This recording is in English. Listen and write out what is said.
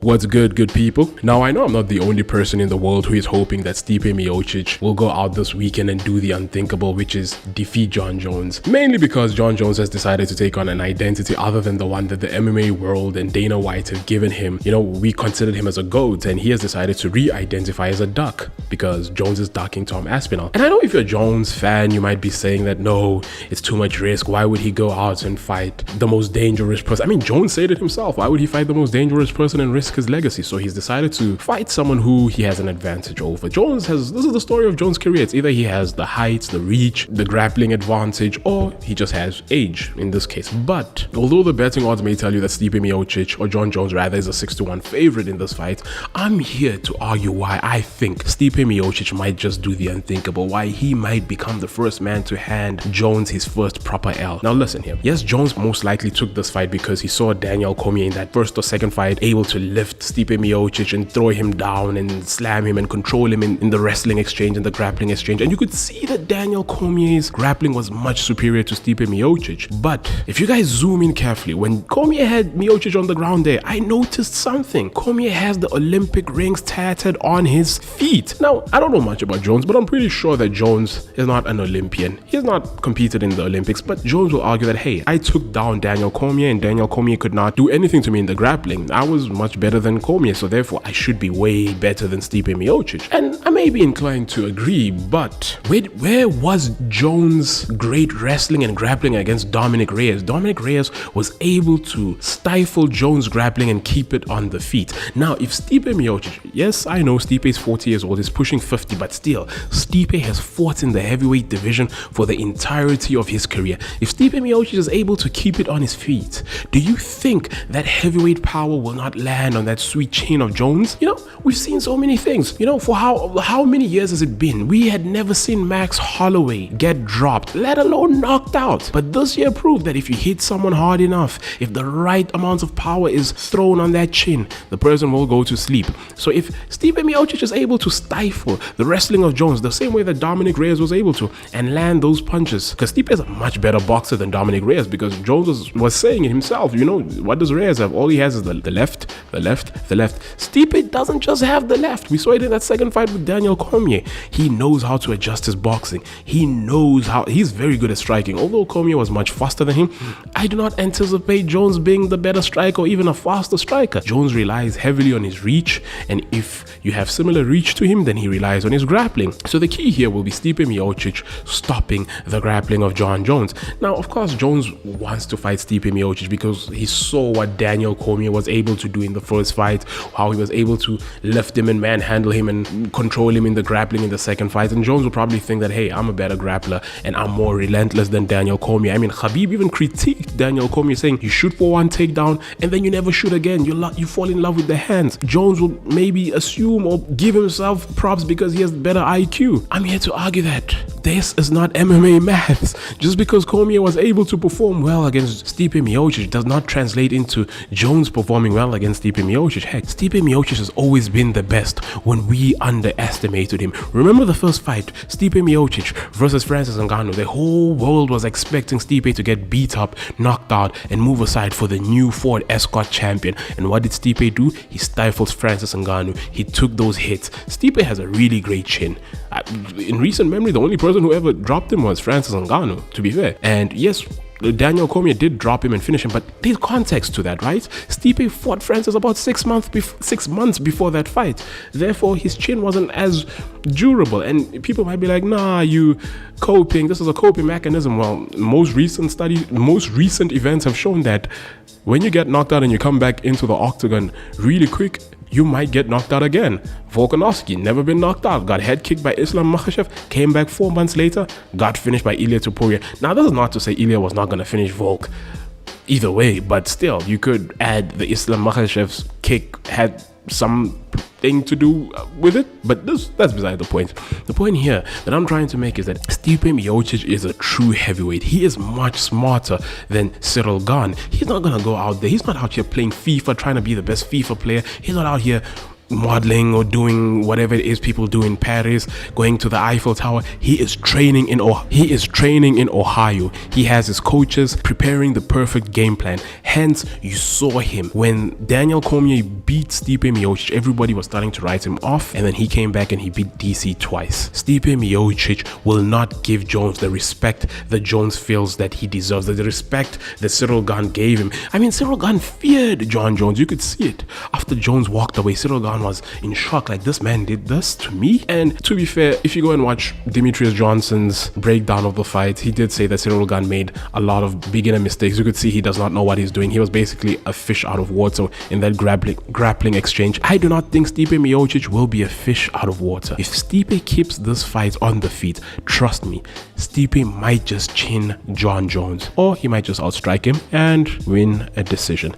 What's good people? Now I know I'm not the only person in the world who is hoping that Stipe Miocic will go out this weekend and do the unthinkable, which is defeat Jon Jones. Mainly because Jon Jones has decided to take on an identity other than the one that the MMA world and Dana White have given him. You know, we considered him as a GOAT and he has decided to re-identify as a duck because Jones is ducking Tom Aspinall. And I know if you're a Jones fan, you might be saying that no, it's too much risk. Why would he go out and fight the most dangerous person? I mean, Jones said it himself. Why would he fight the most dangerous person and risk his legacy? So he's decided to fight someone who he has an advantage over. This is the story of Jones' career. It's either he has the height, the reach, the grappling advantage, or he just has age in this case. But although the betting odds may tell you that Stipe Miocic, or Jon Jones rather, is a 6-1 favorite in this fight, I'm here to argue why I think Stipe Miocic might just do the unthinkable, why he might become the first man to hand Jones his first proper L. Now listen here. Yes, Jones most likely took this fight because he saw Daniel Cormier in that first or second fight able to lift Stipe Miocic and throw him down and slam him and control him in the wrestling exchange and the grappling exchange. And you could see that Daniel Cormier's grappling was much superior to Stipe Miocic. But if you guys zoom in carefully, when Cormier had Miocic on the ground there, I noticed something. Cormier has the Olympic rings tattered on his feet. Now, I don't know much about Jones, but I'm pretty sure that Jones is not an Olympian. He has not competed in the Olympics, but Jones will argue that, hey, I took down Daniel Cormier and Daniel Cormier could not do anything to me in the grappling. I was much better than Cormier, so therefore I should be way better than Stipe Miocic. And I may be inclined to agree, but where was Jones' great wrestling and grappling against Dominic Reyes? Dominic Reyes was able to stifle Jones' grappling and keep it on the feet. Now, if Stipe Miocic, yes, I know Stipe is 40 years old, he's pushing 50, but still, Stipe has fought in the heavyweight division for the entirety of his career. If Stipe Miocic is able to keep it on his feet, do you think that heavyweight power will not land on that sweet chin of Jones? You know, we've seen so many things. You know, for how many years has it been? We had never seen Max Holloway get dropped, let alone knocked out. But this year proved that if you hit someone hard enough, if the right amount of power is thrown on that chin, the person will go to sleep. So if Stipe Miocic is able to stifle the wrestling of Jones the same way that Dominic Reyes was able to and land those punches, because Stipe is a much better boxer than Dominic Reyes, because Jones was saying it himself, you know, what does Reyes have? All he has is the left. Stipe doesn't just have the left. We saw it in that second fight with Daniel Cormier. He knows how to adjust his boxing. He knows how, he's very good at striking. Although Cormier was much faster than him, I do not anticipate Jones being the better striker or even a faster striker. Jones relies heavily on his reach, and if you have similar reach to him, then he relies on his grappling. So the key here will be Stipe Miocic stopping the grappling of Jon Jones. Now, of course, Jones wants to fight Stipe Miocic because he saw what Daniel Cormier was able to do in the first fight, how he was able to lift him and manhandle him and control him in the grappling in the second fight. And Jones will probably think that, hey, I'm a better grappler and I'm more relentless than Daniel Cormier. I mean, Khabib even critiqued Daniel Cormier, saying you shoot for one takedown and then you never shoot again. You fall in love with the hands. Jones will maybe assume or give himself props because he has better IQ. I'm here to argue that this is not MMA maths. Just because Cormier was able to perform well against Stipe Miocic does not translate into Jones performing well against Stipe Miocic. Heck, Stipe Miocic has always been the best when we underestimated him. Remember the first fight, Stipe Miocic versus Francis Ngannou. The whole world was expecting Stipe to get beat up, knocked out, and move aside for the new Ford Escort champion. And what did Stipe do? He stifled Francis Ngannou. He took those hits. Stipe has a really great chin. In recent memory, the only person who ever dropped him was Francis Ngannou, to be fair. And yes, Daniel Cormier did drop him and finish him, but there's context to that, right? Stipe fought Francis about 6 months before that fight. Therefore, his chin wasn't as durable, and people might be like, nah, you coping, this is a coping mechanism. Well, most recent events have shown that when you get knocked out and you come back into the octagon really quick, you might get knocked out again. Volkanovski, never been knocked out, got head kicked by Islam Makhachev, came back 4 months later, got finished by Ilia Topuria. Now, this is not to say Ilia was not going to finish Volk either way, but still, you could add the Islam Makhachev's kick had something to do with it, but that's beside the point. The point here that I'm trying to make is that Stipe Miocic is a true heavyweight. He is much smarter than Cyril Gane. He's not gonna go out there, he's not out here playing FIFA, trying to be the best FIFA player. He's not out here modeling or doing whatever it is people do in Paris, going to the Eiffel Tower. He is training in Ohio. He has his coaches preparing the perfect game plan. Hence, you saw him when Daniel Cormier beat Stipe Miocic. Everybody was starting to write him off, and then he came back and he beat DC twice. Stipe Miocic will not give Jones the respect that Jones feels that he deserves, the respect that Cyril Gane gave him. I mean, Cyril Gane feared John Jones. You could see it. After Jones walked away, Cyril Gane was in shock, like, this man did this to me. And to be fair, if you go and watch Demetrius Johnson's breakdown of the fight, he did say that Cyril Gane made a lot of beginner mistakes. You could see he does not know what he's doing. He was basically a fish out of water in that grappling exchange. I do not think Stipe Miocic will be a fish out of water. If Stipe keeps this fight on the feet, trust me, Stipe might just chin John Jones, or he might just outstrike him and win a decision.